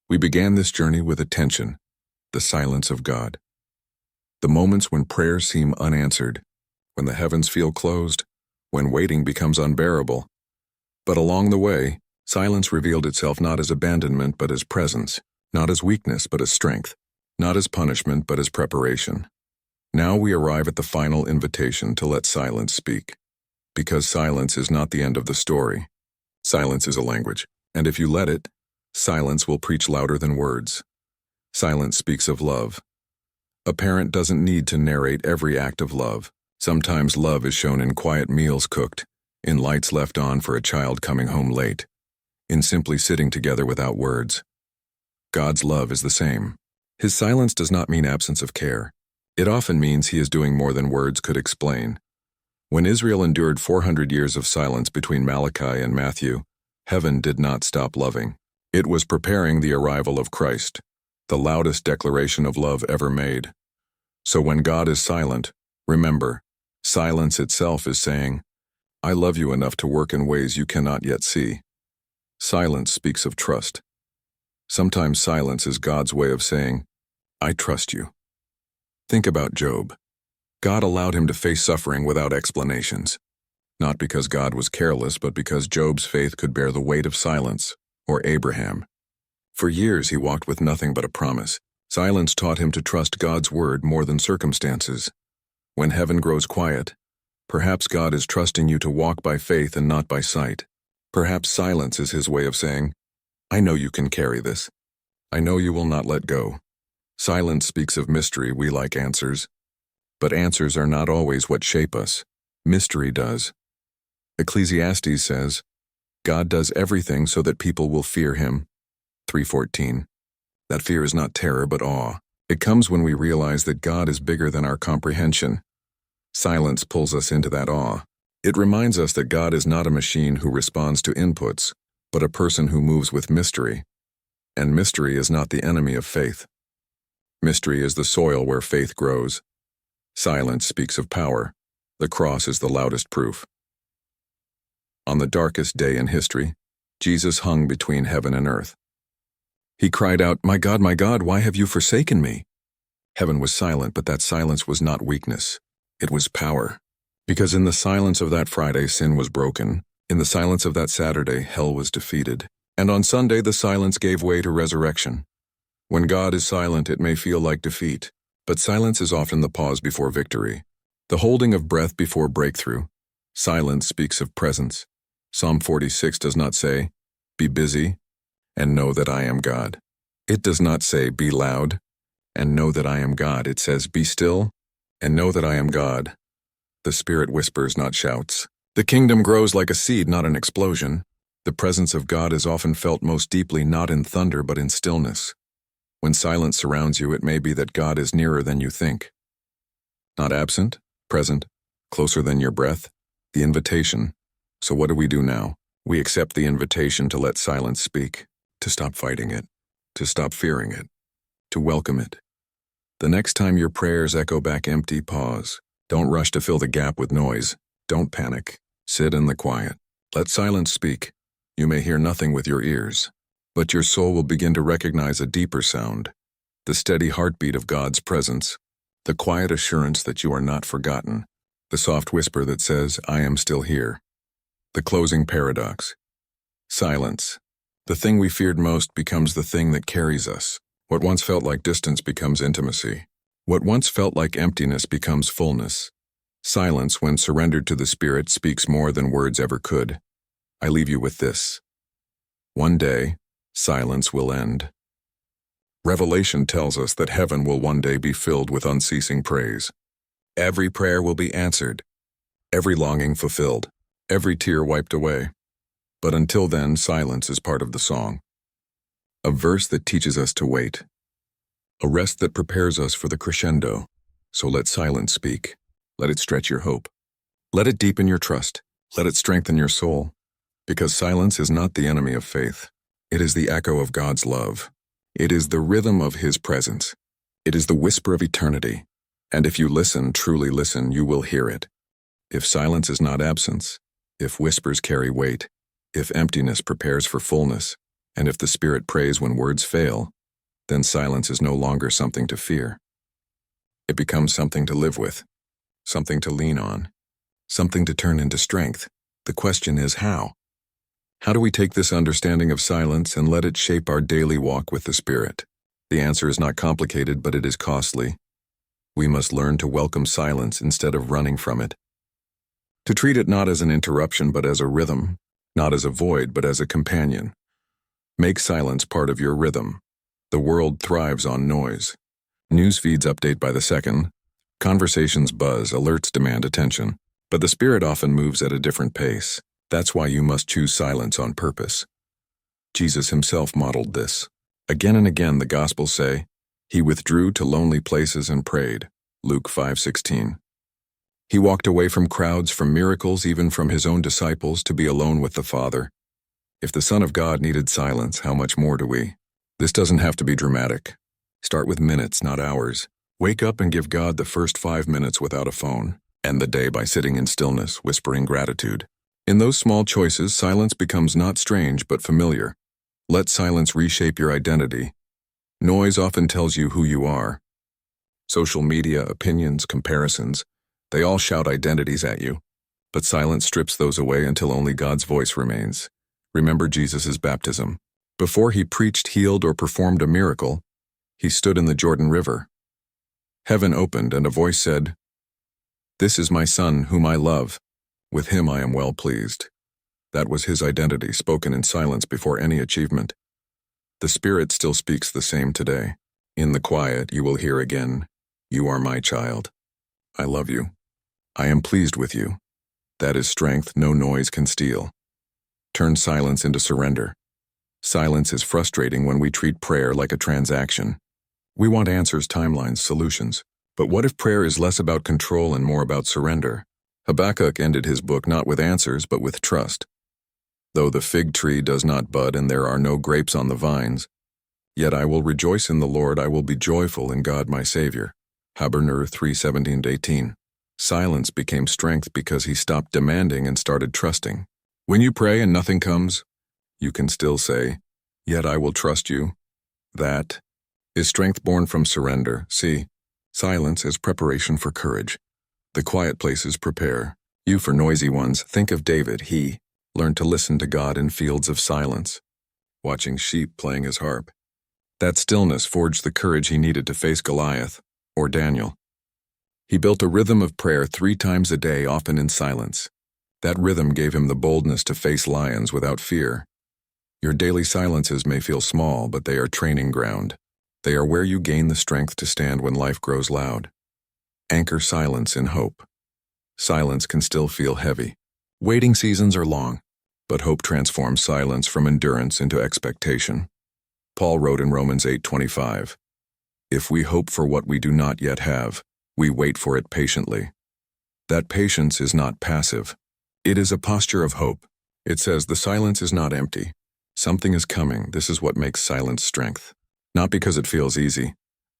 We began this journey with attention, the silence of God. The moments when prayers seem unanswered, when the heavens feel closed, when waiting becomes unbearable. But along the way, silence revealed itself not as abandonment but as presence, not as weakness but as strength, not as punishment but as preparation. Now we arrive at the final invitation to let silence speak. Because silence is not the end of the story. Silence is a language, and if you let it, silence will preach louder than words. Silence speaks of love. A parent doesn't need to narrate every act of love. Sometimes love is shown in quiet meals cooked, in lights left on for a child coming home late, in simply sitting together without words. God's love is the same. His silence does not mean absence of care. It often means he is doing more than words could explain. When Israel endured 400 years of silence between Malachi and Matthew, heaven did not stop loving. It was preparing the arrival of Christ, the loudest declaration of love ever made. So when God is silent, remember, silence itself is saying, I love you enough to work in ways you cannot yet see. Silence speaks of trust. Sometimes silence is God's way of saying, I trust you. Think about Job. God allowed him to face suffering without explanations. Not because God was careless, but because Job's faith could bear the weight of silence, or Abraham. For years he walked with nothing but a promise. Silence taught him to trust God's word more than circumstances. When heaven grows quiet, perhaps God is trusting you to walk by faith and not by sight. Perhaps silence is his way of saying, I know you can carry this. I know you will not let go. Silence speaks of mystery. We like answers. But answers are not always what shape us. Mystery does. Ecclesiastes says, God does everything so that people will fear him. 3:14. That fear is not terror but awe. It comes when we realize that God is bigger than our comprehension. Silence pulls us into that awe. It reminds us that God is not a machine who responds to inputs, but a person who moves with mystery. And mystery is not the enemy of faith. Mystery is the soil where faith grows. Silence speaks of power. The cross is the loudest proof. On the darkest day in history, Jesus hung between heaven and earth. He cried out, my God, why have you forsaken me? Heaven was silent, but that silence was not weakness. It was power. Because in the silence of that Friday, sin was broken. In the silence of that Saturday, hell was defeated. And on Sunday, the silence gave way to resurrection. When God is silent, it may feel like defeat. But silence is often the pause before victory, the holding of breath before breakthrough. Silence speaks of presence. Psalm 46 does not say, be busy and know that I am God. It does not say, be loud and know that I am God. It says, be still and know that I am God. The Spirit whispers, not shouts. The kingdom grows like a seed, not an explosion. The presence of God is often felt most deeply not in thunder but in stillness. When silence surrounds you, it may be that God is nearer than you think. Not absent, present, closer than your breath, the invitation. So what do we do now? We accept the invitation to let silence speak, to stop fighting it, to stop fearing it, to welcome it. The next time your prayers echo back empty, pause. Don't rush to fill the gap with noise. Don't panic. Sit in the quiet. Let silence speak. You may hear nothing with your ears, but your soul will begin to recognize a deeper sound, the steady heartbeat of God's presence, the quiet assurance that you are not forgotten, the soft whisper that says, I am still here. The closing paradox. Silence. The thing we feared most becomes the thing that carries us. What once felt like distance becomes intimacy. What once felt like emptiness becomes fullness. Silence, when surrendered to the Spirit, speaks more than words ever could. I leave you with this. One day, silence will end. Revelation tells us that heaven will one day be filled with unceasing praise. Every prayer will be answered, every longing fulfilled, every tear wiped away. But until then, silence is part of the song. A verse that teaches us to wait. A rest that prepares us for the crescendo. So let silence speak. Let it stretch your hope. Let it deepen your trust. Let it strengthen your soul. Because silence is not the enemy of faith. It is the echo of God's love. It is the rhythm of His presence. It is the whisper of eternity. And if you listen, truly listen, you will hear it. If silence is not absence, if whispers carry weight, if emptiness prepares for fullness, And if the Spirit prays when words fail, then silence is no longer something to fear. It becomes something to live with, something to lean on, something to turn into strength. The question is how? How do we take this understanding of silence and let it shape our daily walk with the Spirit? The answer is not complicated, but it is costly. We must learn to welcome silence instead of running from it. To treat it not as an interruption but as a rhythm, not as a void but as a companion. Make silence part of your rhythm. The world thrives on noise. News feeds update by the second. Conversations buzz, alerts demand attention. But the Spirit often moves at a different pace. That's why you must choose silence on purpose. Jesus himself modeled this. Again and again the Gospels say, he withdrew to lonely places and prayed. Luke 5:16. He walked away from crowds, from miracles, even from his own disciples, to be alone with the Father. If the Son of God needed silence, how much more do we? This doesn't have to be dramatic. Start with minutes, not hours. Wake up and give God the first 5 minutes without a phone. End the day by sitting in stillness, whispering gratitude. In those small choices, silence becomes not strange but familiar. Let silence reshape your identity. Noise often tells you who you are. Social media, opinions, comparisons, they all shout identities at you. But silence strips those away until only God's voice remains. Remember Jesus' baptism. Before he preached, healed, or performed a miracle, he stood in the Jordan River. Heaven opened and a voice said, "This is my Son, whom I love. With him I am well pleased." That was his identity, spoken in silence before any achievement. The Spirit still speaks the same today. In the quiet, you will hear again, "You are my child. I love you. I am pleased with you." That is strength no noise can steal. Turn silence into surrender. Silence is frustrating when we treat prayer like a transaction. We want answers, timelines, solutions. But what if prayer is less about control and more about surrender? Habakkuk ended his book not with answers but with trust. Though the fig tree does not bud and there are no grapes on the vines, yet I will rejoice in the Lord, I will be joyful in God my Savior. Habakkuk 3:17-18. Silence became strength because he stopped demanding and started trusting. When you pray and nothing comes, you can still say, "Yet I will trust you." That is strength born from surrender. See, silence is preparation for courage. The quiet places prepare you for noisy ones. Think of David. He learned to listen to God in fields of silence, watching sheep, playing his harp. That stillness forged the courage he needed to face Goliath, or Daniel. He built a rhythm of prayer 3 times a day, often in silence. That rhythm gave him the boldness to face lions without fear. Your daily silences may feel small, but they are training ground. They are where you gain the strength to stand when life grows loud. Anchor silence in hope. Silence can still feel heavy. Waiting seasons are long, but hope transforms silence from endurance into expectation. Paul wrote in Romans 8:25, "If we hope for what we do not yet have, we wait for it patiently." That patience is not passive. It is a posture of hope. It says the silence is not empty. Something is coming. This is what makes silence strength. Not because it feels easy,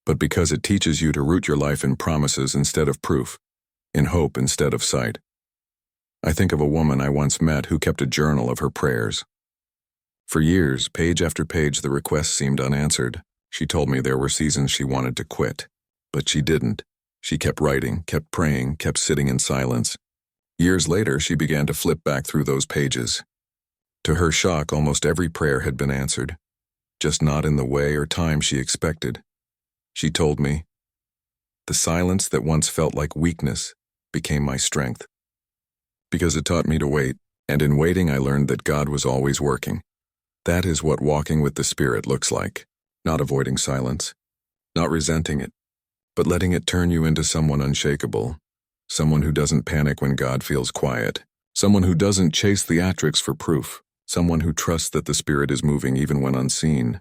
but because it teaches you to root your life in promises instead of proof, in hope instead of sight. I think of a woman I once met who kept a journal of her prayers. For years, page after page, the requests seemed unanswered. She told me there were seasons she wanted to quit, but she didn't. She kept writing, kept praying, kept sitting in silence. Years later, she began to flip back through those pages. To her shock, almost every prayer had been answered, just not in the way or time she expected. She told me, "The silence that once felt like weakness became my strength." Because it taught me to wait, and in waiting I learned that God was always working. That is what walking with the Spirit looks like. Not avoiding silence, not resenting it, but letting it turn you into someone unshakable, someone who doesn't panic when God feels quiet, someone who doesn't chase theatrics for proof, someone who trusts that the Spirit is moving even when unseen.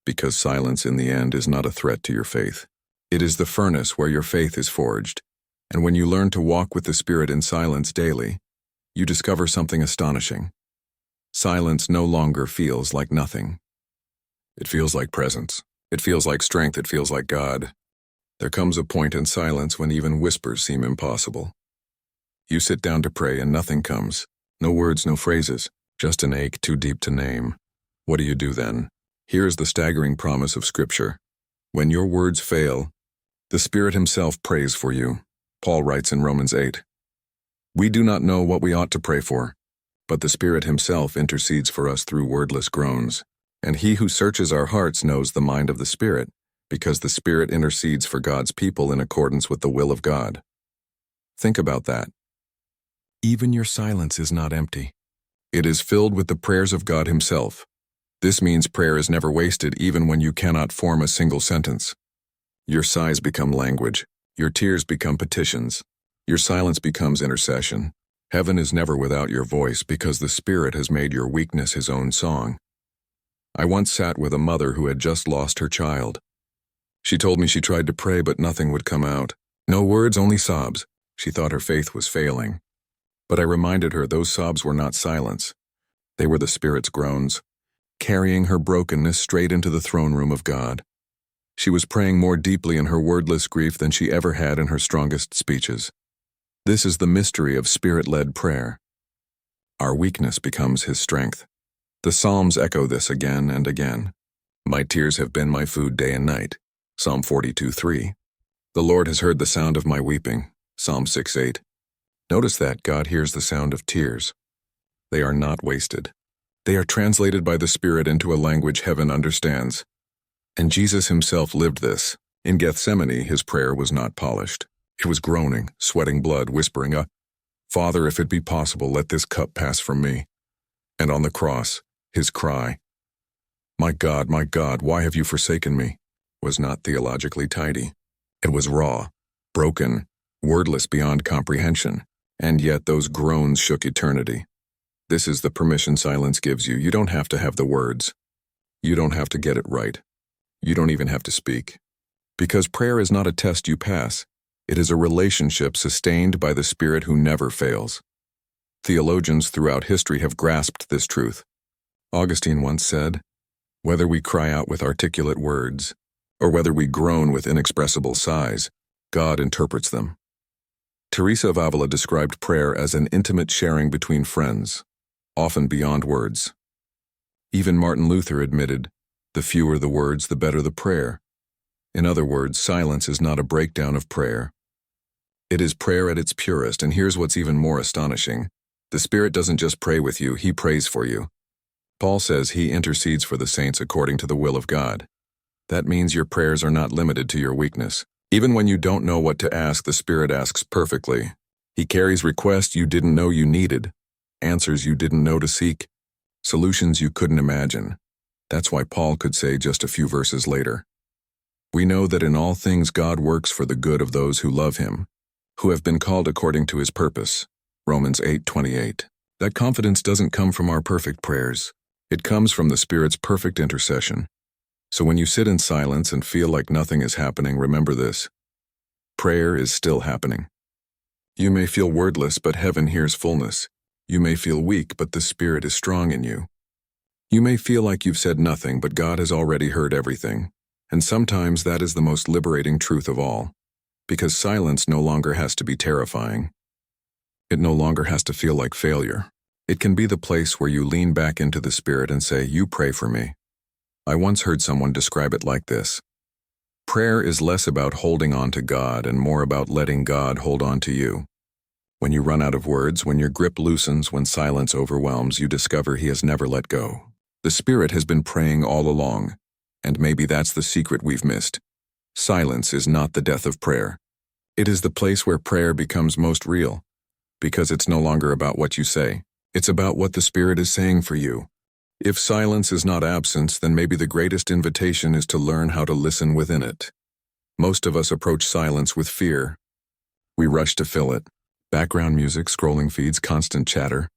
Because silence in the end is not a threat to your faith. It is the furnace where your faith is forged. And when you learn to walk with the Spirit in silence daily, you discover something astonishing. Silence no longer feels like nothing. It feels like presence. It feels like strength. It feels like God. There comes a point in silence when even whispers seem impossible. You sit down to pray and nothing comes. No words, no phrases, just an ache too deep to name. What do you do then? Here is the staggering promise of Scripture. When your words fail, the Spirit Himself prays for you. Paul writes in Romans 8. We do not know what we ought to pray for, but the Spirit Himself intercedes for us through wordless groans. And He who searches our hearts knows the mind of the Spirit, because the Spirit intercedes for God's people in accordance with the will of God. Think about that. Even your silence is not empty. It is filled with the prayers of God Himself. This means prayer is never wasted even when you cannot form a single sentence. Your sighs become language. Your tears become petitions. Your silence becomes intercession. Heaven is never without your voice because the Spirit has made your weakness His own song. I once sat with a mother who had just lost her child. She told me she tried to pray but nothing would come out. No words, only sobs. She thought her faith was failing. But I reminded her those sobs were not silence. They were the Spirit's groans, carrying her brokenness straight into the throne room of God. She was praying more deeply in her wordless grief than she ever had in her strongest speeches. This is the mystery of Spirit-led prayer. Our weakness becomes His strength. The Psalms echo this again and again. My tears have been my food day and night. Psalm 42:3. The Lord has heard the sound of my weeping. Psalm 6:8. Notice that God hears the sound of tears. They are not wasted. They are translated by the Spirit into a language heaven understands. And Jesus Himself lived this. In Gethsemane, His prayer was not polished. It was groaning, sweating blood, whispering, Father, if it be possible, let this cup pass from me. And on the cross, His cry, my God, why have you forsaken me? Was not theologically tidy. It was raw, broken, wordless beyond comprehension. And yet those groans shook eternity. This is the permission silence gives you. You don't have to have the words. You don't have to get it right. You don't even have to speak. Because prayer is not a test you pass. It is a relationship sustained by the Spirit who never fails. Theologians throughout history have grasped this truth. Augustine once said, whether we cry out with articulate words, or whether we groan with inexpressible sighs, God interprets them. Teresa of Avila described prayer as an intimate sharing between friends, often beyond words. Even Martin Luther admitted, the fewer the words, the better the prayer. In other words, silence is not a breakdown of prayer. It is prayer at its purest, and here's what's even more astonishing. The Spirit doesn't just pray with you, He prays for you. Paul says He intercedes for the saints according to the will of God. That means your prayers are not limited to your weakness. Even when you don't know what to ask, the Spirit asks perfectly. He carries requests you didn't know you needed, answers you didn't know to seek, solutions you couldn't imagine. That's why Paul could say just a few verses later, we know that in all things God works for the good of those who love Him, who have been called according to His purpose. Romans 8:28. That confidence doesn't come from our perfect prayers. It comes from the Spirit's perfect intercession. So when you sit in silence and feel like nothing is happening, remember this. Prayer is still happening. You may feel wordless, but heaven hears fullness. You may feel weak, but the Spirit is strong in you. You may feel like you've said nothing, but God has already heard everything. And sometimes that is the most liberating truth of all. Because silence no longer has to be terrifying. It no longer has to feel like failure. It can be the place where you lean back into the Spirit and say, you pray for me. I once heard someone describe it like this. Prayer is less about holding on to God and more about letting God hold on to you. When you run out of words, when your grip loosens, when silence overwhelms, you discover He has never let go. The Spirit has been praying all along, and maybe that's the secret we've missed. Silence is not the death of prayer. It is the place where prayer becomes most real, because it's no longer about what you say. It's about what the Spirit is saying for you. If silence is not absence, then maybe the greatest invitation is to learn how to listen within it. Most of us approach silence with fear. We rush to fill it. Background music, scrolling feeds, constant chatter.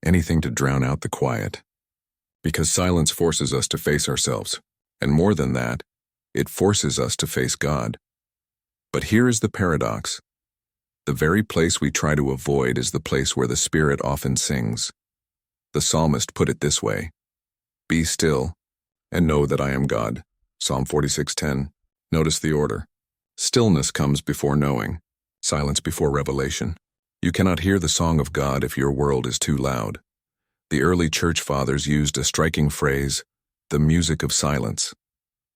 Anything to drown out the quiet. Because silence forces us to face ourselves. And more than that, it forces us to face God. But here is the paradox. The very place we try to avoid is the place where the Spirit often sings. The psalmist put it this way, be still and know that I am God. Psalm 46:10. Notice the order. Stillness comes before knowing, silence before revelation. You cannot hear the song of God if your world is too loud. The early church fathers used a striking phrase, the music of silence.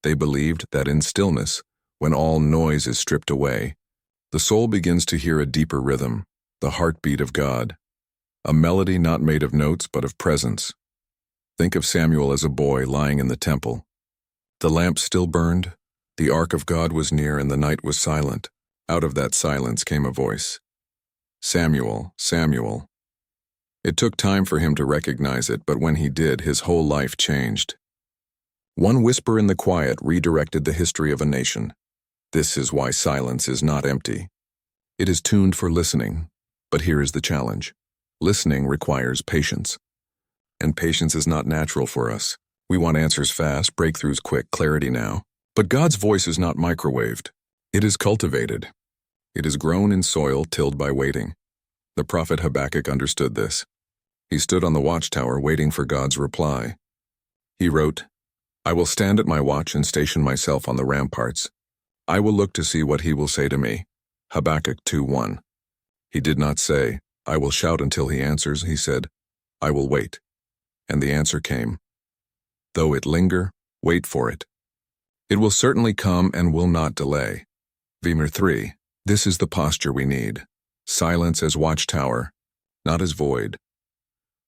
They believed that in stillness, when all noise is stripped away, the soul begins to hear a deeper rhythm, the heartbeat of God, a melody not made of notes but of presence. Think of Samuel as a boy lying in the temple. The lamp still burned, the ark of God was near, and the night was silent. Out of that silence came a voice. Samuel, Samuel. It took time for him to recognize it, but when he did, his whole life changed. One whisper in the quiet redirected the history of a nation. This is why silence is not empty. It is tuned for listening, but here is the challenge. Listening requires patience. And patience is not natural for us. We want answers fast, breakthroughs quick, clarity now. But God's voice is not microwaved. It is cultivated. It is grown in soil tilled by waiting. The prophet Habakkuk understood this. He stood on the watchtower waiting for God's reply. He wrote, "I will stand at my watch and station myself on the ramparts. I will look to see what he will say to me." Habakkuk 2:1. He did not say, "I will shout until he answers." He said, "I will wait." And the answer came. Though it linger, wait for it. It will certainly come and will not delay. Vimer 3. This is the posture we need. Silence as watchtower, not as void.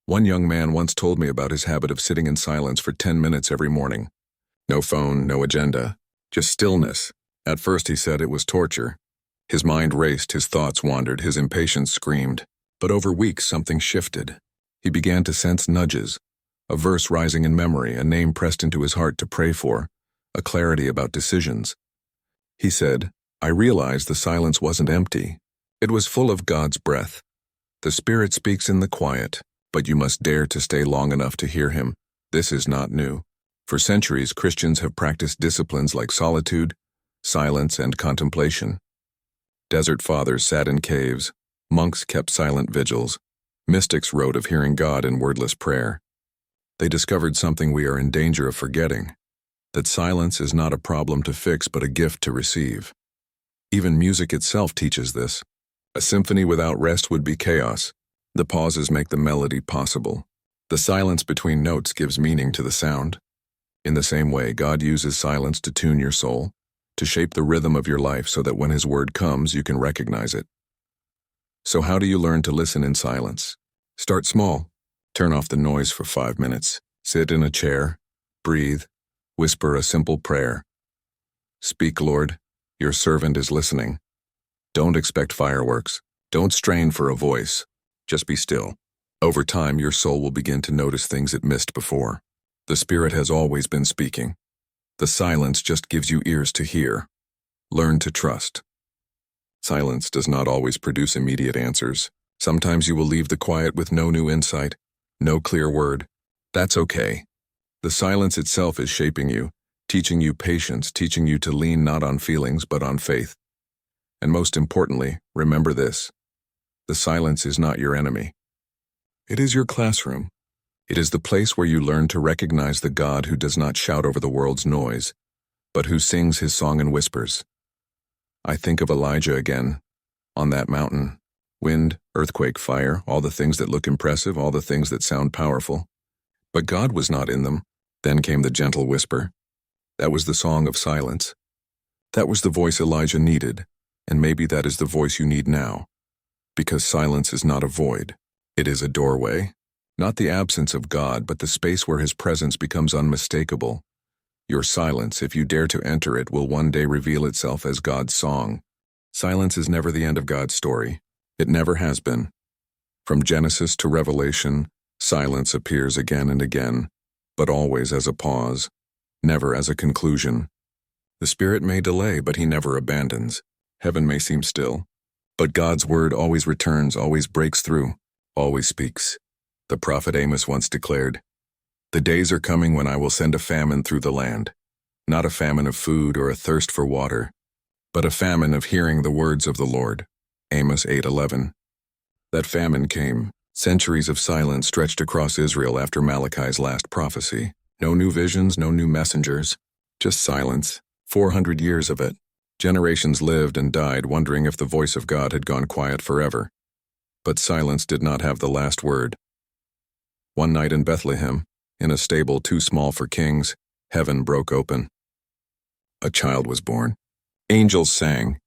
One young man once told me about his habit of sitting in silence for 10 minutes every morning. No phone, no agenda, just stillness. At first he said it was torture. His mind raced, his thoughts wandered, his impatience screamed. But over weeks something shifted. He began to sense nudges, a verse rising in memory, a name pressed into his heart to pray for, a clarity about decisions. He said, "I realized the silence wasn't empty. It was full of God's breath. The Spirit speaks in the quiet, but you must dare to stay long enough to hear him. This is not new. For centuries, Christians have practiced disciplines like solitude, silence, and contemplation. Desert fathers sat in caves. Monks kept silent vigils. Mystics wrote of hearing God in wordless prayer. They discovered something we are in danger of forgetting, that silence is not a problem to fix but a gift to receive. Even music itself teaches this. A symphony without rest would be chaos. The pauses make the melody possible. The silence between notes gives meaning to the sound. In the same way, God uses silence to tune your soul, to shape the rhythm of your life so that when his word comes, you can recognize it. So how do you learn to listen in silence? Start small. Turn off the noise for 5 minutes. Sit in a chair. Breathe. Whisper a simple prayer. Speak, Lord. Your servant is listening. Don't expect fireworks. Don't strain for a voice. Just be still. Over time, your soul will begin to notice things it missed before. The Spirit has always been speaking. The silence just gives you ears to hear. Learn to trust. Silence does not always produce immediate answers. Sometimes you will leave the quiet with no new insight, no clear word. That's okay. The silence itself is shaping you, teaching you patience, teaching you to lean not on feelings but on faith. And most importantly, remember this. The silence is not your enemy. It is your classroom. It is the place where you learn to recognize the God who does not shout over the world's noise, but who sings his song in whispers. I think of Elijah again, on that mountain. Wind, earthquake, fire, all the things that look impressive, all the things that sound powerful. But God was not in them. Then came the gentle whisper. That was the song of silence. That was the voice Elijah needed, and maybe that is the voice you need now. Because silence is not a void. It is a doorway. Not the absence of God, but the space where his presence becomes unmistakable. Your silence, if you dare to enter it, will one day reveal itself as God's song. Silence is never the end of God's story. It never has been. From Genesis to Revelation, silence appears again and again, but always as a pause, never as a conclusion. The Spirit may delay, but he never abandons. Heaven may seem still, but God's word always returns, always breaks through, always speaks. The prophet Amos once declared, "The days are coming when I will send a famine through the land, not a famine of food or a thirst for water, but a famine of hearing the words of the Lord." Amos 8:11. That famine came. Centuries of silence stretched across Israel after Malachi's last prophecy. No new visions, no new messengers, just silence. 400 years of it. Generations lived and died wondering if the voice of God had gone quiet forever. But silence did not have the last word. One night in Bethlehem, in a stable too small for kings, heaven broke open. A child was born. Angels sang.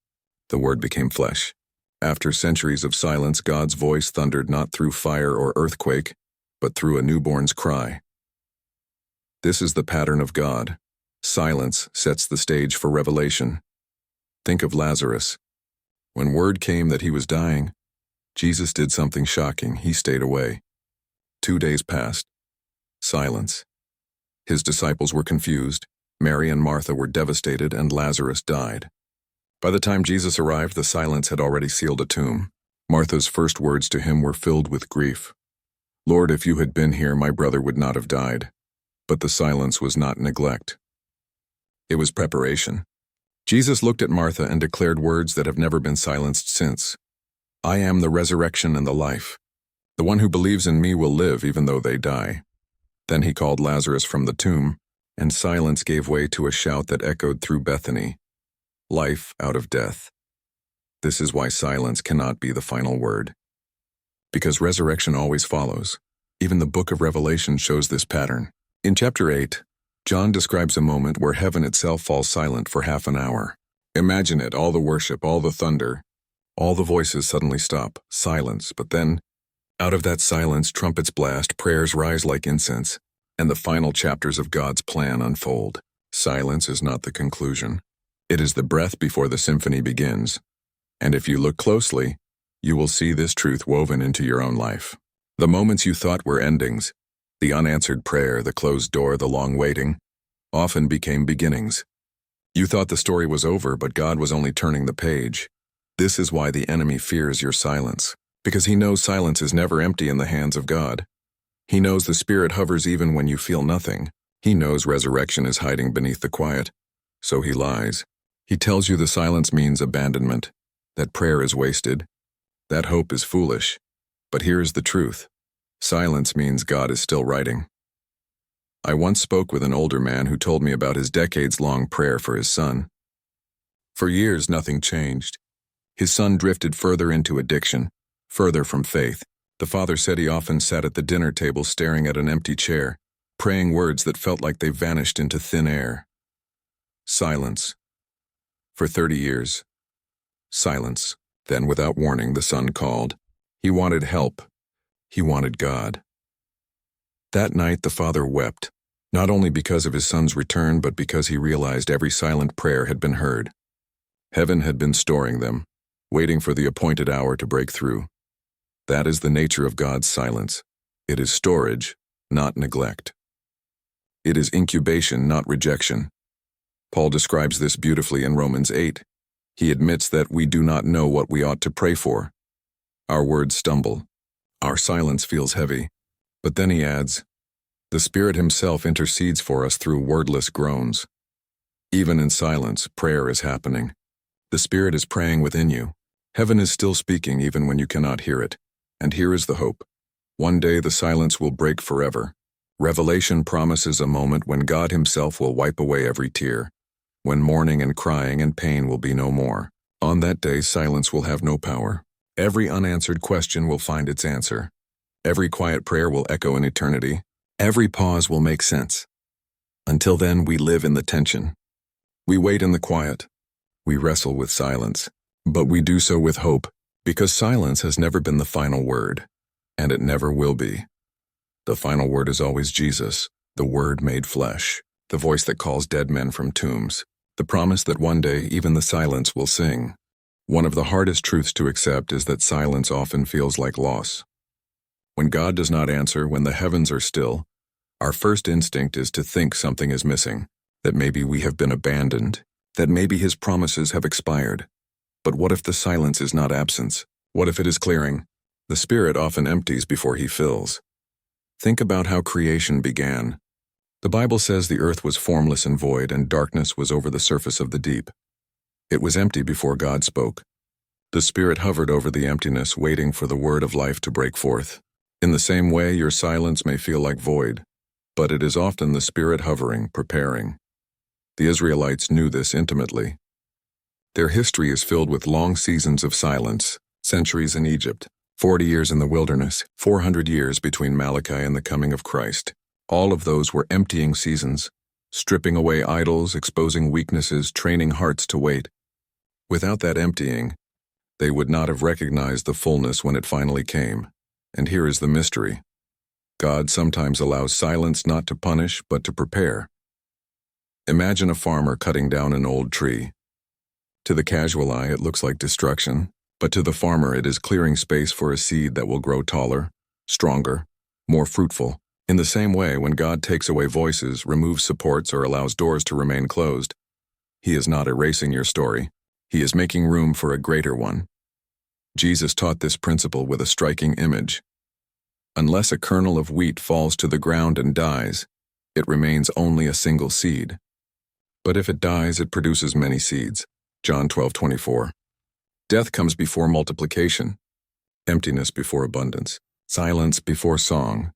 The Word became flesh. After centuries of silence, God's voice thundered not through fire or earthquake, but through a newborn's cry. This is the pattern of God. Silence sets the stage for revelation. Think of Lazarus. When word came that he was dying, Jesus did something shocking. He stayed away. 2 days passed. Silence. His disciples were confused. Mary and Martha were devastated, and Lazarus died. By the time Jesus arrived, the silence had already sealed a tomb. Martha's first words to him were filled with grief. "Lord, if you had been here, my brother would not have died." But the silence was not neglect. It was preparation. Jesus looked at Martha and declared words that have never been silenced since. "I am the resurrection and the life. The one who believes in me will live even though they die." Then he called Lazarus from the tomb, and silence gave way to a shout that echoed through Bethany. Life out of death. This is why silence cannot be the final word. Because resurrection always follows. Even the book of Revelation shows this pattern. In chapter 8, John describes a moment where heaven itself falls silent for half an hour. Imagine it, all the worship, all the thunder, all the voices suddenly stop, silence, but then, out of that silence, trumpets blast, prayers rise like incense, and the final chapters of God's plan unfold. Silence is not the conclusion. It is the breath before the symphony begins. And if you look closely, you will see this truth woven into your own life. The moments you thought were endings, the unanswered prayer, the closed door, the long waiting, often became beginnings. You thought the story was over, but God was only turning the page. This is why the enemy fears your silence, because he knows silence is never empty in the hands of God. He knows the Spirit hovers even when you feel nothing. He knows resurrection is hiding beneath the quiet. So he lies. He tells you the silence means abandonment, that prayer is wasted, that hope is foolish. But here is the truth. Silence means God is still writing. I once spoke with an older man who told me about his decades-long prayer for his son. For years, nothing changed. His son drifted further into addiction, further from faith. The father said he often sat at the dinner table staring at an empty chair, praying words that felt like they vanished into thin air. Silence. For 30 years. Silence. Then, without warning, the son called. He wanted help. He wanted God. That night, the father wept, not only because of his son's return, but because he realized every silent prayer had been heard. Heaven had been storing them, waiting for the appointed hour to break through. That is the nature of God's silence. It is storage, not neglect. It is incubation, not rejection. Paul describes this beautifully in Romans 8. He admits that we do not know what we ought to pray for. Our words stumble. Our silence feels heavy. But then he adds, the Spirit himself intercedes for us through wordless groans. Even in silence, prayer is happening. The Spirit is praying within you. Heaven is still speaking even when you cannot hear it. And here is the hope. One day the silence will break forever. Revelation promises a moment when God himself will wipe away every tear, when mourning and crying and pain will be no more. On that day, silence will have no power. Every unanswered question will find its answer. Every quiet prayer will echo in eternity. Every pause will make sense. Until then, we live in the tension. We wait in the quiet. We wrestle with silence. But we do so with hope, because silence has never been the final word, and it never will be. The final word is always Jesus, the Word made flesh, the voice that calls dead men from tombs, the promise that one day even the silence will sing. One of the hardest truths to accept is that silence often feels like loss. When God does not answer, when the heavens are still, our first instinct is to think something is missing, that maybe we have been abandoned, that maybe his promises have expired. But what if the silence is not absence? What if it is clearing? The Spirit often empties before he fills. Think about how creation began. The Bible says the earth was formless and void, and darkness was over the surface of the deep. It was empty before God spoke. The Spirit hovered over the emptiness, waiting for the word of life to break forth. In the same way, your silence may feel like void, but it is often the Spirit hovering, preparing. The Israelites knew this intimately. Their history is filled with long seasons of silence, centuries in Egypt, 40 years in the wilderness, 400 years between Malachi and the coming of Christ. All of those were emptying seasons, stripping away idols, exposing weaknesses, training hearts to wait. Without that emptying, they would not have recognized the fullness when it finally came. And here is the mystery. God sometimes allows silence not to punish, but to prepare. Imagine a farmer cutting down an old tree. To the casual eye, it looks like destruction, but to the farmer, it is clearing space for a seed that will grow taller, stronger, more fruitful. In the same way, when God takes away voices, removes supports, or allows doors to remain closed, He is not erasing your story. He is making room for a greater one. Jesus taught this principle with a striking image. Unless a kernel of wheat falls to the ground and dies, it remains only a single seed. But if it dies, it produces many seeds. John 12:24. Death comes before multiplication, emptiness before abundance, silence before song.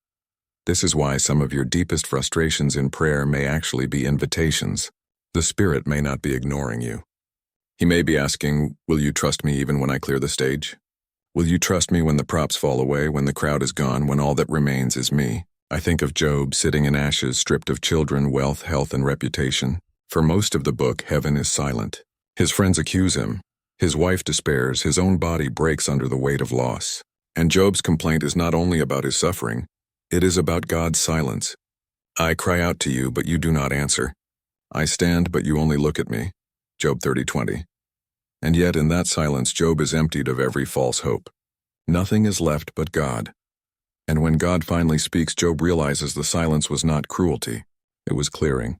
This is why some of your deepest frustrations in prayer may actually be invitations. The Spirit may not be ignoring you. He may be asking, will you trust me even when I clear the stage? Will you trust me when the props fall away, when the crowd is gone, when all that remains is me? I think of Job sitting in ashes, stripped of children, wealth, health, and reputation. For most of the book, heaven is silent. His friends accuse him. His wife despairs. His own body breaks under the weight of loss. And Job's complaint is not only about his suffering, it is about God's silence. I cry out to you, but you do not answer. I stand, but you only look at me. Job 30:20. And yet in that silence, Job is emptied of every false hope. Nothing is left but God. And when God finally speaks, Job realizes the silence was not cruelty. It was clearing.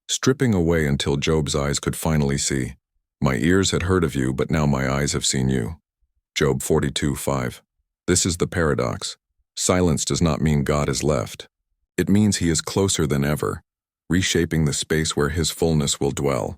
Stripping away until Job's eyes could finally see. My ears had heard of you, but now my eyes have seen you. Job 42:5. This is the paradox. Silence does not mean God is left. It means He is closer than ever, reshaping the space where His fullness will dwell.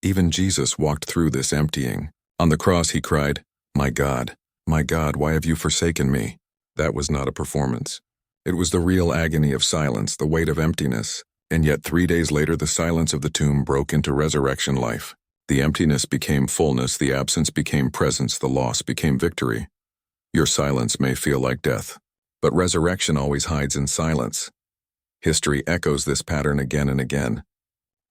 Even Jesus walked through this emptying. On the cross He cried, my God, why have you forsaken me?" That was not a performance. It was the real agony of silence, the weight of emptiness. And yet 3 days later, the silence of the tomb broke into resurrection life. The emptiness became fullness, the absence became presence, the loss became victory. Your silence may feel like death, but resurrection always hides in silence. History echoes this pattern again and again.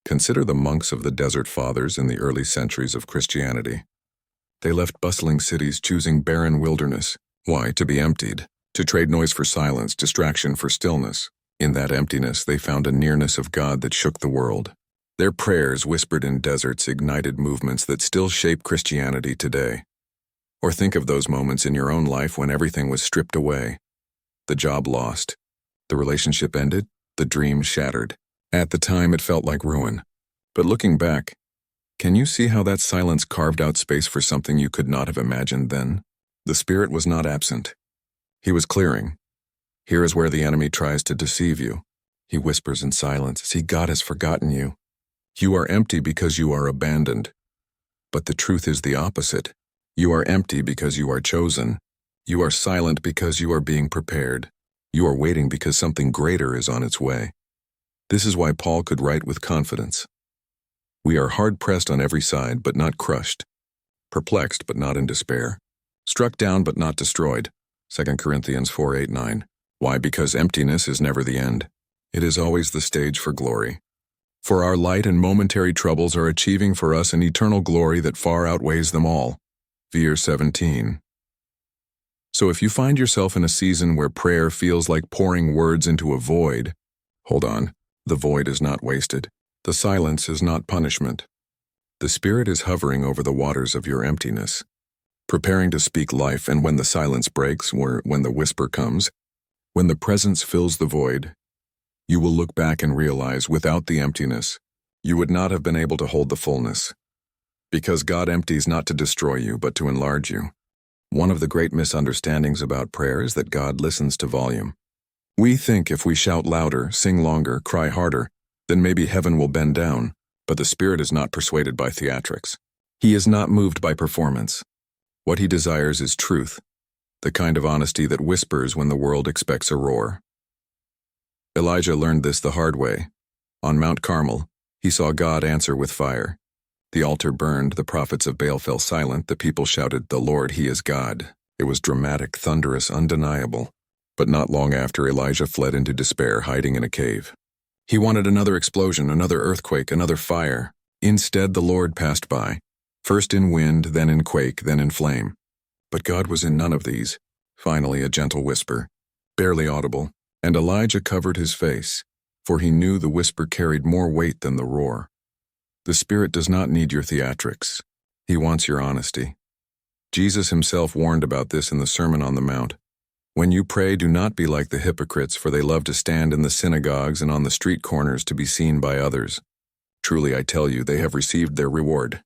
Consider the monks of the Desert Fathers in the early centuries of Christianity. They left bustling cities, choosing barren wilderness. Why? To be emptied, to trade noise for silence, distraction for stillness. In that emptiness, they found a nearness of God that shook the world. Their prayers, whispered in deserts, ignited movements that still shape Christianity today. Or think of those moments in your own life when everything was stripped away. The job lost. The relationship ended. The dream shattered. At the time, it felt like ruin. But looking back, can you see how that silence carved out space for something you could not have imagined then? The Spirit was not absent. He was clearing. Here is where the enemy tries to deceive you. He whispers in silence, "See, God has forgotten you. You are empty because you are abandoned." But the truth is the opposite. You are empty because you are chosen. You are silent because you are being prepared. You are waiting because something greater is on its way. This is why Paul could write with confidence. We are hard-pressed on every side, but not crushed. Perplexed, but not in despair. Struck down, but not destroyed. 2 Corinthians 4:8-9. Why? Because emptiness is never the end. It is always the stage for glory. For our light and momentary troubles are achieving for us an eternal glory that far outweighs them all. Verse 17. So if you find yourself in a season where prayer feels like pouring words into a void, hold on, the void is not wasted. The silence is not punishment. The Spirit is hovering over the waters of your emptiness, preparing to speak life, and when the silence breaks, or when the whisper comes, when the presence fills the void, you will look back and realize without the emptiness, you would not have been able to hold the fullness. Because God empties not to destroy you, but to enlarge you. One of the great misunderstandings about prayer is that God listens to volume. We think if we shout louder, sing longer, cry harder, then maybe heaven will bend down, but the Spirit is not persuaded by theatrics. He is not moved by performance. What He desires is truth, the kind of honesty that whispers when the world expects a roar. Elijah learned this the hard way. On Mount Carmel, he saw God answer with fire. The altar burned, the prophets of Baal fell silent, the people shouted, "The Lord, He is God." It was dramatic, thunderous, undeniable. But not long after, Elijah fled into despair, hiding in a cave. He wanted another explosion, another earthquake, another fire. Instead, the Lord passed by, first in wind, then in quake, then in flame. But God was in none of these. Finally, a gentle whisper, barely audible, and Elijah covered his face, for he knew the whisper carried more weight than the roar. The Spirit does not need your theatrics. He wants your honesty. Jesus himself warned about this in the Sermon on the Mount. When you pray, do not be like the hypocrites, for they love to stand in the synagogues and on the street corners to be seen by others. Truly, I tell you, they have received their reward.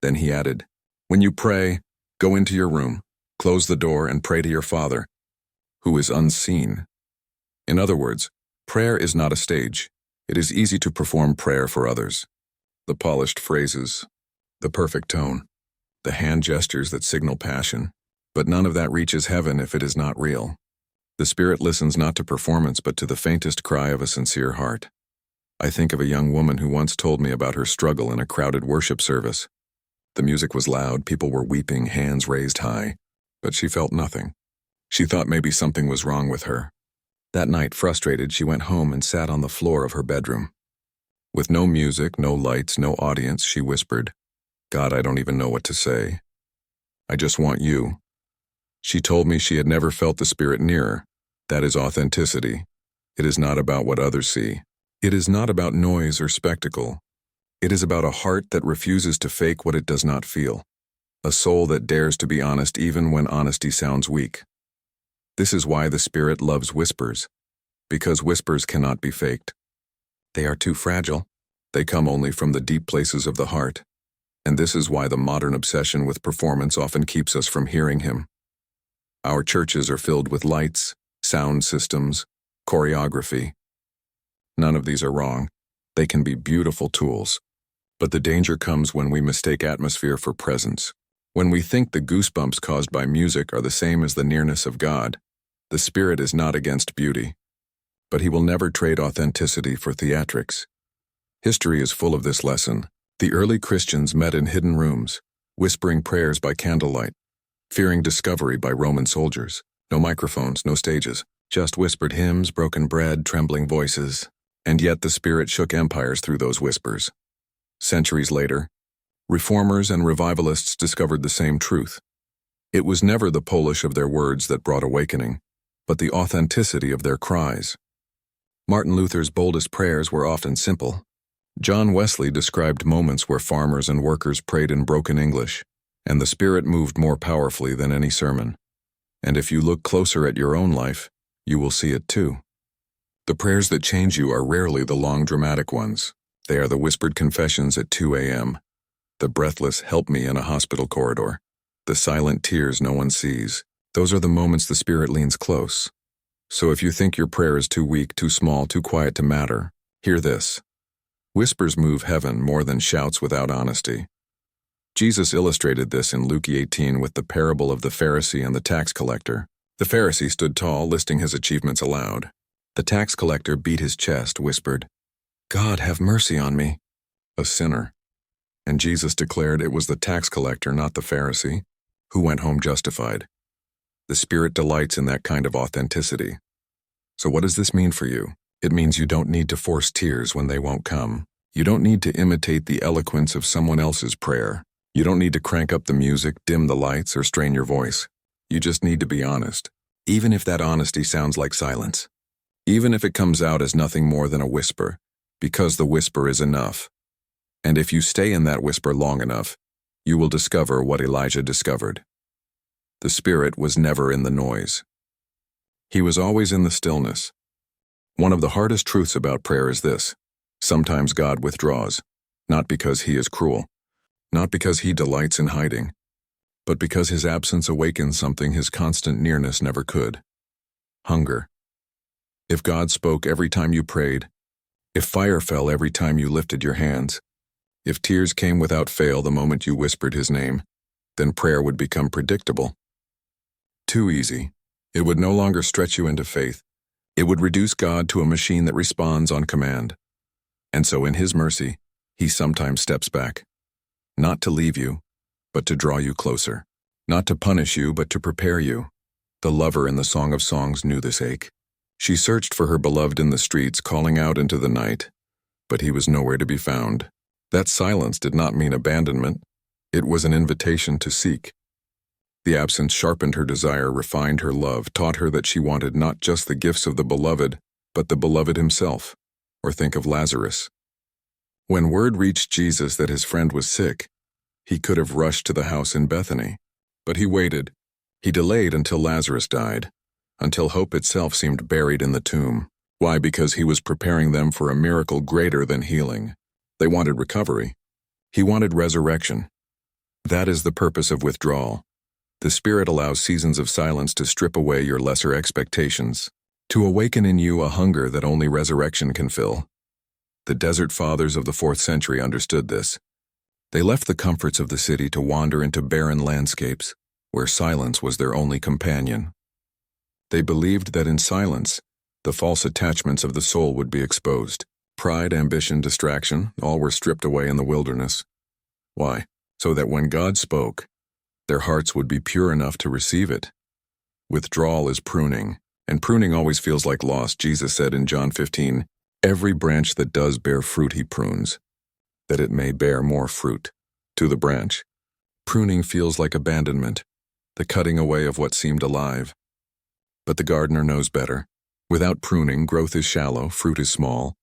Then he added, when you pray, go into your room, close the door, and pray to your Father, who is unseen. In other words, prayer is not a stage. It is easy to perform prayer for others. The polished phrases, the perfect tone, the hand gestures that signal passion, but none of that reaches heaven if it is not real. The Spirit listens not to performance but to the faintest cry of a sincere heart. I think of a young woman who once told me about her struggle in a crowded worship service. The music was loud, people were weeping, hands raised high, but she felt nothing. She thought maybe something was wrong with her. That night, frustrated, she went home and sat on the floor of her bedroom. With no music, no lights, no audience, she whispered, God, I don't even know what to say. I just want you. She told me she had never felt the Spirit nearer. That is authenticity. It is not about what others see. It is not about noise or spectacle. It is about a heart that refuses to fake what it does not feel. A soul that dares to be honest even when honesty sounds weak. This is why the Spirit loves whispers. Because whispers cannot be faked. They are too fragile. They come only from the deep places of the heart. And this is why the modern obsession with performance often keeps us from hearing Him. Our churches are filled with lights, sound systems, choreography. None of these are wrong. They can be beautiful tools. But the danger comes when we mistake atmosphere for presence. When we think the goosebumps caused by music are the same as the nearness of God. The Spirit is not against beauty, but He will never trade authenticity for theatrics. History is full of this lesson. The early Christians met in hidden rooms, whispering prayers by candlelight, fearing discovery by Roman soldiers. No microphones, no stages, just whispered hymns, broken bread, trembling voices. And yet the Spirit shook empires through those whispers. Centuries later, reformers and revivalists discovered the same truth. It was never the polish of their words that brought awakening, but the authenticity of their cries. Martin Luther's boldest prayers were often simple. John Wesley described moments where farmers and workers prayed in broken English, and the Spirit moved more powerfully than any sermon. And if you look closer at your own life, you will see it too. The prayers that change you are rarely the long dramatic ones. They are the whispered confessions at 2 a.m., the breathless help me in a hospital corridor, the silent tears no one sees. Those are the moments the Spirit leans close. So if you think your prayer is too weak, too small, too quiet to matter, hear this. Whispers move heaven more than shouts without honesty. Jesus illustrated this in Luke 18 with the parable of the Pharisee and the tax collector. The Pharisee stood tall, listing his achievements aloud. The tax collector beat his chest, whispered, God, have mercy on me, a sinner. And Jesus declared it was the tax collector, not the Pharisee, who went home justified. The Spirit delights in that kind of authenticity. So what does this mean for you? It means you don't need to force tears when they won't come. You don't need to imitate the eloquence of someone else's prayer. You don't need to crank up the music, dim the lights, or strain your voice. You just need to be honest, even if that honesty sounds like silence. Even if it comes out as nothing more than a whisper, because the whisper is enough. And if you stay in that whisper long enough, you will discover what Elijah discovered. The Spirit was never in the noise. He was always in the stillness. One of the hardest truths about prayer is this. Sometimes God withdraws, not because He is cruel, not because He delights in hiding, but because His absence awakens something His constant nearness never could. Hunger. If God spoke every time you prayed, if fire fell every time you lifted your hands, if tears came without fail the moment you whispered His name, then prayer would become predictable. Too easy. It would no longer stretch you into faith. It would reduce God to a machine that responds on command. And so in His mercy, He sometimes steps back. Not to leave you, but to draw you closer. not to punish you, but to prepare you. The lover in the Song of Songs knew this ache. She searched for her beloved in the streets, calling out into the night, but he was nowhere to be found. That silence did not mean abandonment. It was an invitation to seek. The absence sharpened her desire, refined her love, taught her that she wanted not just the gifts of the beloved, but the beloved himself. Or think of Lazarus. When word reached Jesus that his friend was sick, he could have rushed to the house in Bethany. But he waited. He delayed until Lazarus died, until hope itself seemed buried in the tomb. Why? Because he was preparing them for a miracle greater than healing. They wanted recovery. He wanted resurrection. That is the purpose of withdrawal. The Spirit allows seasons of silence to strip away your lesser expectations, to awaken in you a hunger that only resurrection can fill. The desert fathers of the 4th century understood this. They left the comforts of the city to wander into barren landscapes, where silence was their only companion. They believed that in silence, the false attachments of the soul would be exposed. Pride, ambition, distraction, all were stripped away in the wilderness. Why? So that when God spoke, their hearts would be pure enough to receive it. Withdrawal is pruning, and pruning always feels like loss. Jesus said in John 15, "Every branch that does bear fruit he prunes, that it may bear more fruit." To the branch, pruning feels like abandonment, the cutting away of what seemed alive. But the gardener knows better. Without pruning, growth is shallow, fruit is small.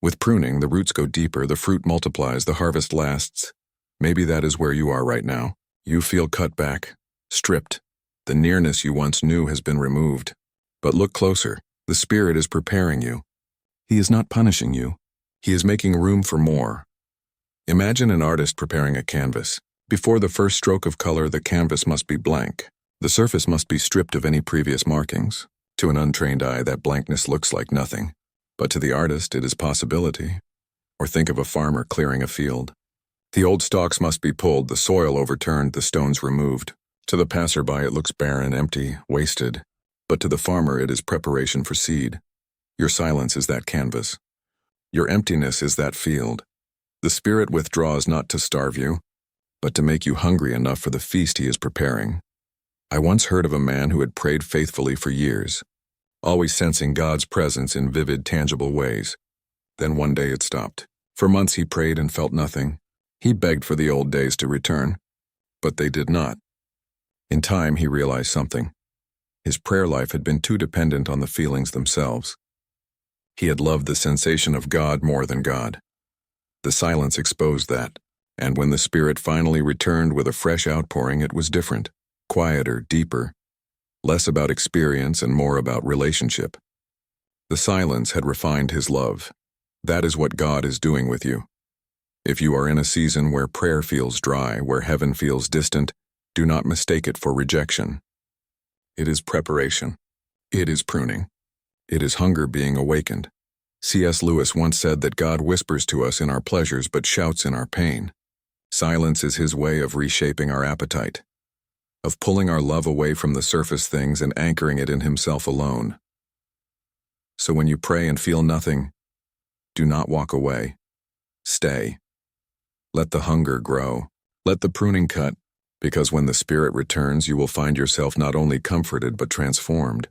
With pruning, the roots go deeper, the fruit multiplies, the harvest lasts. Maybe that is where you are right now. You feel cut back, stripped. The nearness you once knew has been removed. But look closer. The Spirit is preparing you. He is not punishing you. He is making room for more. Imagine an artist preparing a canvas. Before the first stroke of color, the canvas must be blank. The surface must be stripped of any previous markings. To an untrained eye, that blankness looks like nothing. But to the artist, it is possibility. Or think of a farmer clearing a field. The old stalks must be pulled, the soil overturned, the stones removed. To the passerby, it looks barren, empty, wasted. But to the farmer, it is preparation for seed. Your silence is that canvas. Your emptiness is that field. The Spirit withdraws not to starve you, but to make you hungry enough for the feast he is preparing. I once heard of a man who had prayed faithfully for years, always sensing God's presence in vivid, tangible ways. Then one day it stopped. For months he prayed and felt nothing. He begged for the old days to return, but they did not. In time, he realized something. His prayer life had been too dependent on the feelings themselves. He had loved the sensation of God more than God. The silence exposed that, and when the Spirit finally returned with a fresh outpouring, it was different, quieter, deeper, less about experience and more about relationship. The silence had refined his love. That is what God is doing with you. If you are in a season where prayer feels dry, where heaven feels distant, do not mistake it for rejection. It is preparation. It is pruning. It is hunger being awakened. C.S. Lewis once said that God whispers to us in our pleasures but shouts in our pain. Silence is his way of reshaping our appetite, of pulling our love away from the surface things and anchoring it in himself alone. So when you pray and feel nothing, do not walk away. Stay. Let the hunger grow. Let the pruning cut, because when the Spirit returns, you will find yourself not only comforted but transformed.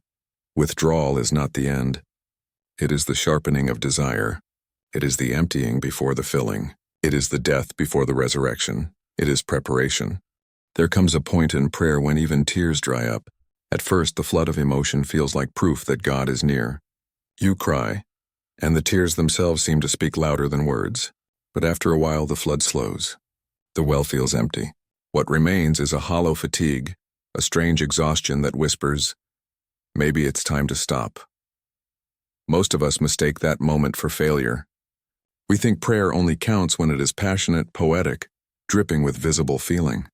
Withdrawal is not the end. It is the sharpening of desire. It is the emptying before the filling. It is the death before the resurrection. It is preparation. There comes a point in prayer when even tears dry up. At first, the flood of emotion feels like proof that God is near. You cry, and the tears themselves seem to speak louder than words. But after a while, the flood slows. The well feels empty. What remains is a hollow fatigue, a strange exhaustion that whispers, maybe it's time to stop. Most of us mistake that moment for failure. We think prayer only counts when it is passionate, poetic, dripping with visible feeling.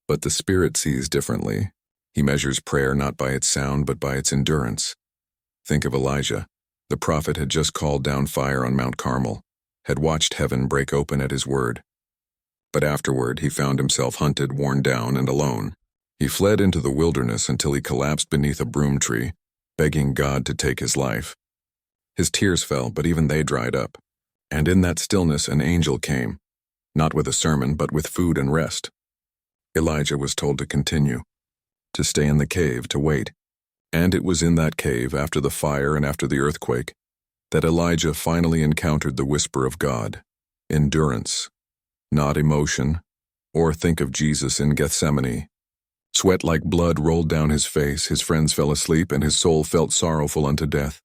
But the Spirit sees differently. He measures prayer not by its sound but by its endurance. Think of Elijah. The prophet had just called down fire on Mount Carmel, had watched heaven break open at his word. But afterward, he found himself hunted, worn down, and alone. He fled into the wilderness until he collapsed beneath a broom tree, begging God to take his life. His tears fell, but even they dried up. And in that stillness, an angel came, not with a sermon, but with food and rest. Elijah was told to continue, to stay in the cave, to wait. And it was in that cave, after the fire and after the earthquake, that Elijah finally encountered the whisper of God. Endurance, not emotion, or think of Jesus in Gethsemane. Sweat like blood rolled down his face, his friends fell asleep, and his soul felt sorrowful unto death.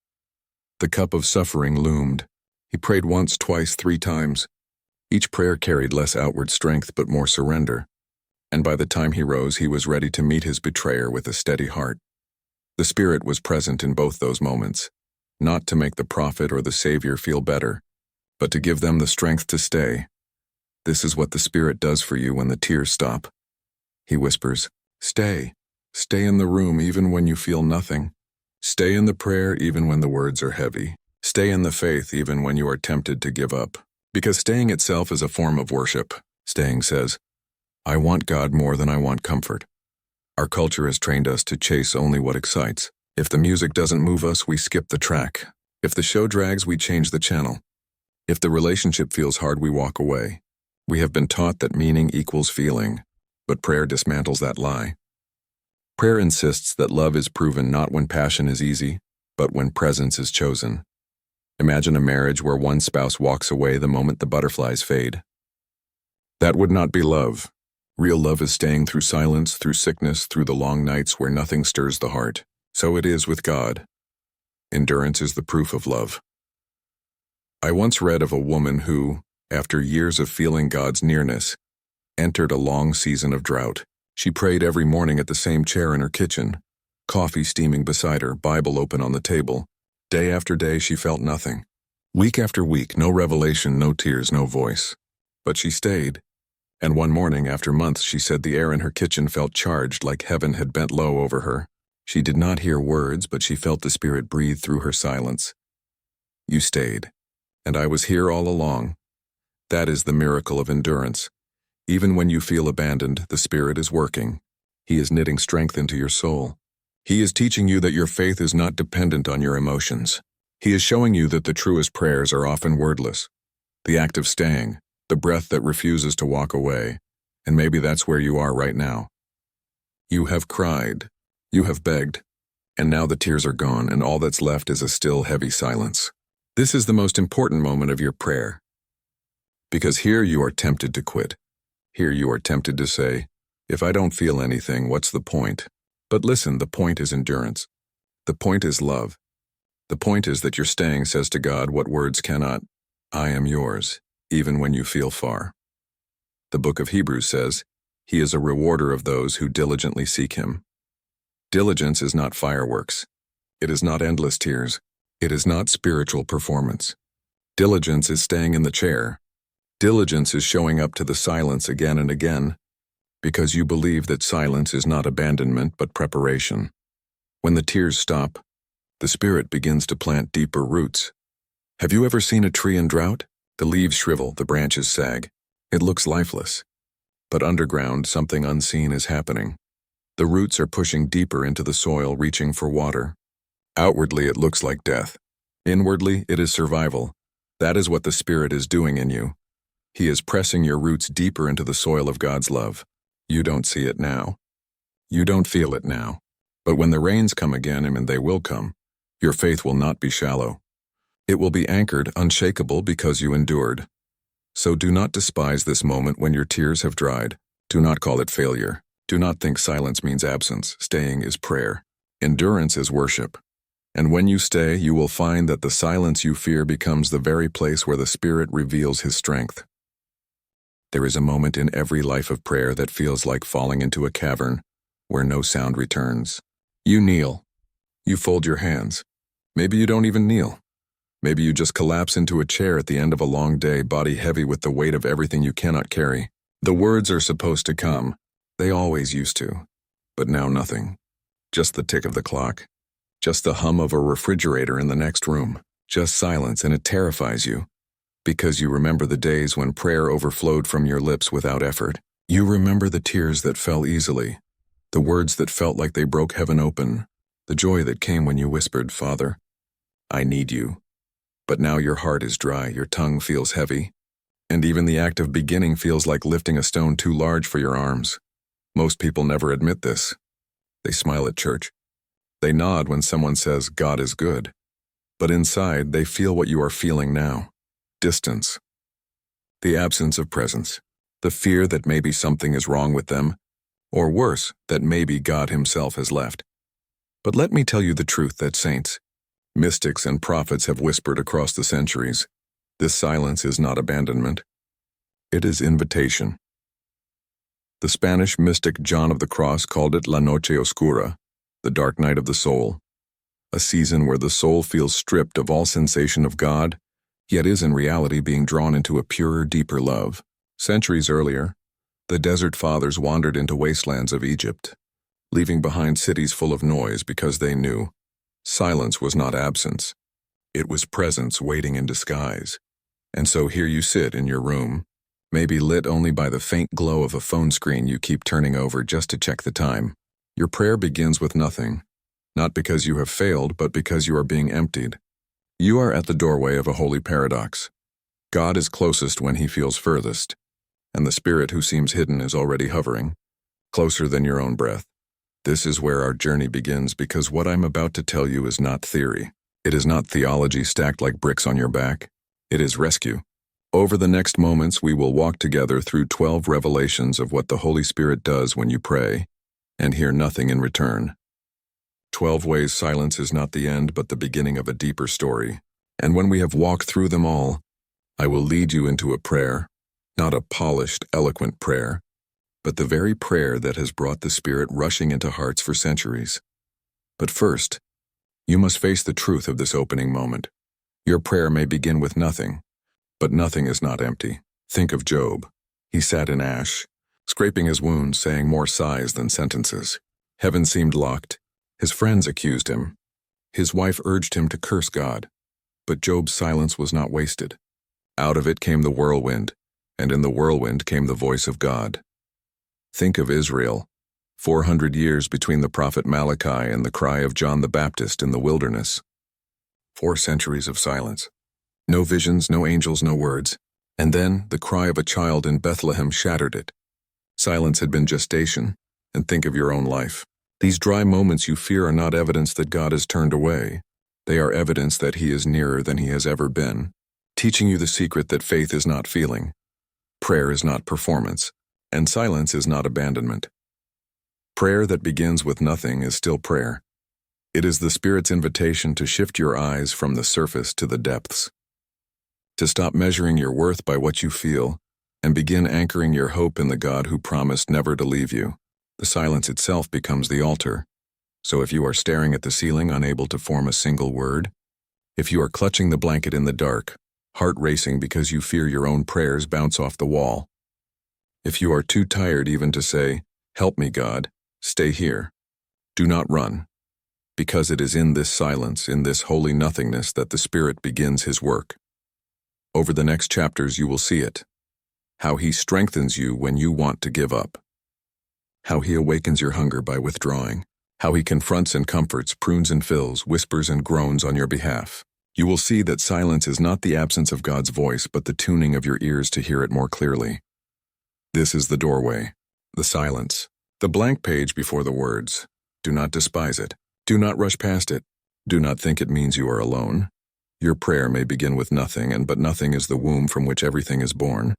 The cup of suffering loomed. He prayed once, twice, 3 times. Each prayer carried less outward strength but more surrender. And by the time he rose, he was ready to meet his betrayer with a steady heart. The Spirit was present in both those moments, not to make the prophet or the Savior feel better, but to give them the strength to stay. This is what the Spirit does for you when the tears stop. He whispers, "Stay. Stay in the room even when you feel nothing. Stay in the prayer even when the words are heavy. Stay in the faith even when you are tempted to give up." Because staying itself is a form of worship. Staying says, "I want God more than I want comfort." Our culture has trained us to chase only what excites. If the music doesn't move us, we skip the track. If the show drags, we change the channel. If the relationship feels hard, we walk away. We have been taught that meaning equals feeling, but prayer dismantles that lie. Prayer insists that love is proven not when passion is easy, but when presence is chosen. Imagine a marriage where one spouse walks away the moment the butterflies fade. That would not be love. Real love is staying through silence, through sickness, through the long nights where nothing stirs the heart. So it is with God. Endurance is the proof of love. I once read of a woman who, after years of feeling God's nearness, entered a long season of drought. She prayed every morning at the same chair in her kitchen, coffee steaming beside her, Bible open on the table. Day after day, she felt nothing. Week after week, no revelation, no tears, no voice. But she stayed. And one morning, after months, she said the air in her kitchen felt charged, like heaven had bent low over her. She did not hear words, but she felt the Spirit breathe through her silence. You stayed, and I was here all along. That is the miracle of endurance. Even when you feel abandoned, the Spirit is working. He is knitting strength into your soul. He is teaching you that your faith is not dependent on your emotions. He is showing you that the truest prayers are often wordless. The act of staying, the breath that refuses to walk away, and maybe that's where you are right now. You have cried, you have begged, and now the tears are gone, and all that's left is a still, heavy silence. This is the most important moment of your prayer. Because here you are tempted to quit. Here you are tempted to say, if I don't feel anything, what's the point? But listen, the point is endurance. The point is love. The point is that your staying says to God what words cannot. I am yours, even when you feel far. The book of Hebrews says, He is a rewarder of those who diligently seek Him. Diligence is not fireworks. It is not endless tears. It is not spiritual performance. Diligence is staying in the chair. Diligence is showing up to the silence again and again, because you believe that silence is not abandonment but preparation. When the tears stop, the Spirit begins to plant deeper roots. Have you ever seen a tree in drought? The leaves shrivel, the branches sag. It looks lifeless. But underground, something unseen is happening. The roots are pushing deeper into the soil, reaching for water. Outwardly, it looks like death. Inwardly, it is survival. That is what the Spirit is doing in you. He is pressing your roots deeper into the soil of God's love. You don't see it now. You don't feel it now. But when the rains come again, and they will come, your faith will not be shallow. It will be anchored, unshakable, because you endured. So do not despise this moment when your tears have dried. Do not call it failure. Do not think silence means absence. Staying is prayer. Endurance is worship. And when you stay, you will find that the silence you fear becomes the very place where the Spirit reveals His strength. There is a moment in every life of prayer that feels like falling into a cavern where no sound returns. You kneel. You fold your hands. Maybe you don't even kneel. Maybe you just collapse into a chair at the end of a long day, body heavy with the weight of everything you cannot carry. The words are supposed to come. They always used to. But now nothing. Just the tick of the clock. Just the hum of a refrigerator in the next room. Just silence, and it terrifies you. Because you remember the days when prayer overflowed from your lips without effort. You remember the tears that fell easily. The words that felt like they broke heaven open. The joy that came when you whispered, Father, I need you. But now your heart is dry, your tongue feels heavy, and even the act of beginning feels like lifting a stone too large for your arms. Most people never admit this. They smile at church. They nod when someone says God is good. But inside, they feel what you are feeling now. Distance. The absence of presence. The fear that maybe something is wrong with them. Or worse, that maybe God himself has left. But let me tell you the truth that saints, mystics and prophets have whispered across the centuries. This silence is not abandonment. It is invitation. The Spanish mystic John of the Cross called it La Noche Oscura, the dark night of the soul, a season where the soul feels stripped of all sensation of God, yet is in reality being drawn into a purer, deeper love. Centuries earlier, the desert fathers wandered into wastelands of Egypt, leaving behind cities full of noise because they knew silence was not absence. It was presence waiting in disguise. And so here you sit in your room, maybe lit only by the faint glow of a phone screen you keep turning over just to check the time. Your prayer begins with nothing, not because you have failed, but because you are being emptied. You are at the doorway of a holy paradox. God is closest when he feels furthest, and the spirit who seems hidden is already hovering, closer than your own breath. This is where our journey begins, because what I'm about to tell you is not theory. It is not theology stacked like bricks on your back. It is rescue. Over the next moments, we will walk together through 12 revelations of what the Holy Spirit does when you pray and hear nothing in return. 12 ways silence is not the end, but the beginning of a deeper story. And when we have walked through them all, I will lead you into a prayer, not a polished, eloquent prayer, but the very prayer that has brought the Spirit rushing into hearts for centuries. But first, you must face the truth of this opening moment. Your prayer may begin with nothing, but nothing is not empty. Think of Job. He sat in ash, scraping his wounds, saying more sighs than sentences. Heaven seemed locked. His friends accused him. His wife urged him to curse God. But Job's silence was not wasted. Out of it came the whirlwind, and in the whirlwind came the voice of God. Think of Israel. 400 years between the prophet Malachi and the cry of John the Baptist in the wilderness. 4 centuries of silence. No visions, no angels, no words. And then the cry of a child in Bethlehem shattered it. Silence had been gestation. And think of your own life. These dry moments you fear are not evidence that God has turned away. They are evidence that he is nearer than he has ever been, teaching you the secret that faith is not feeling, prayer is not performance, and silence is not abandonment. Prayer that begins with nothing is still prayer. It is the Spirit's invitation to shift your eyes from the surface to the depths, to stop measuring your worth by what you feel, and begin anchoring your hope in the God who promised never to leave you. The silence itself becomes the altar. So if you are staring at the ceiling, unable to form a single word, if you are clutching the blanket in the dark, heart racing because you fear your own prayers bounce off the wall, if you are too tired even to say, "Help me, God," stay here. Do not run, because it is in this silence, in this holy nothingness, that the Spirit begins his work. Over the next chapters you will see it, how he strengthens you when you want to give up, how he awakens your hunger by withdrawing, how he confronts and comforts, prunes and fills, whispers and groans on your behalf. You will see that silence is not the absence of God's voice, but the tuning of your ears to hear it more clearly. This is the doorway, the silence, the blank page before the words. Do not despise it. Do not rush past it. Do not think it means you are alone. Your prayer may begin with nothing, but nothing is the womb from which everything is born.